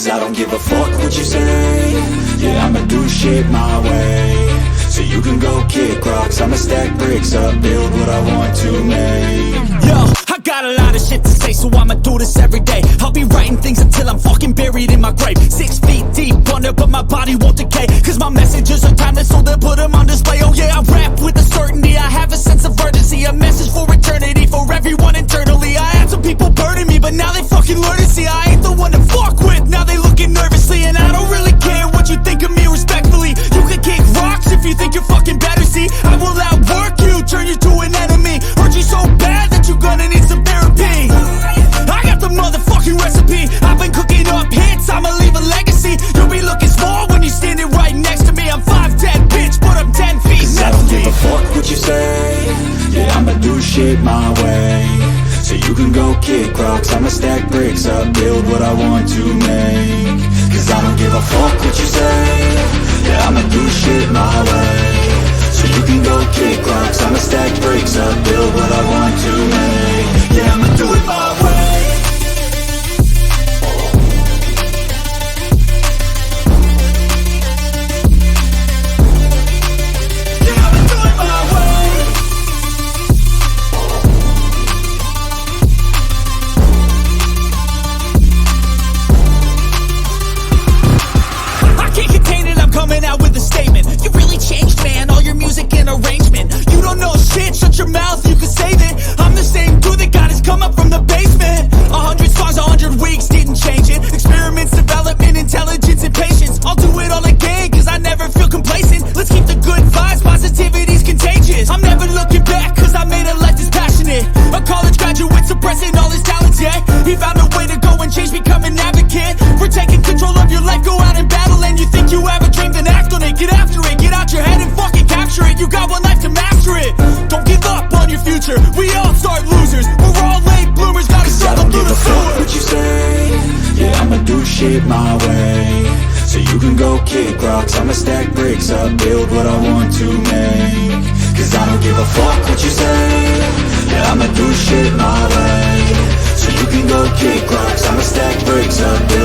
Cause I don't give a fuck what you say. Yeah, I'ma do shit my way. So you can go kick rocks, I'ma stack bricks up, build what I want to make. Yo, I got a lot of shit to say, so I'ma do this every day. I'll be writing things until I'm fucking buried in my grave. 6 feet deep under, but my body won't decay. Cause my messages are timeless, so they'll put them on display. Oh yeah, I rap with a certainty, I have a sense of urgency. A message for eternity, for everyone internally. I had some people burning me, but now they fucking learn to see I ain't the one to fuck with, now they looking nervously. And I don't really care what you think of me, respectfully. You can kick rocks if you think you're fucking better, see. I will outwork you, turn you to an enemy. Hurt you so bad that you're gonna need some therapy. I got the motherfucking recipe, I've been cooking up hits, I'ma leave a legacy. You'll be looking small when you're standing right next to me. I'm 5'10", bitch, but I'm 10 feet Cause I don't give a fuck what you say. Yeah, I'ma do shit my way. So you can go kick rocks, I'ma stack bricks up, build what I want to make. Cause I don't give a fuck what you say. Yeah, I'ma do shit my way. So you can go kick rocks, I'ma stack bricks up, build what I want to make. Yeah, I'ma do it my way. Coming out with a statement. You really changed, man, all your music and arrangement. You don't know shit, shut your mouth, you can save it. I'm the same dude that got his come up from the basement. 100 songs, 100 weeks, didn't change it. Experiments, development, intelligence, and patience. I'll do it all again, cause I never feel complacent. Let's keep the good vibes, positivity's contagious. I'm never looking back, cause I made a life that's passionate. A college graduate suppressing all his talents, yeah. He found a way to go and change, become an advocate. For taking control of your life, go out and battle. And you think you have a dream, then act on it. Get after it, get out your head and fucking capture it. You got one life to master it. Don't give up on your future, we all start losers. We're all late bloomers, gotta struggle through the sewer. What you say? Yeah, I'ma do shit my way. So you can go kick rocks, I'ma stack bricks up, build what I want to make. Cause I don't give a fuck what you say. Yeah, I'ma do shit my way. So you can go kick rocks, I'ma stack bricks up, build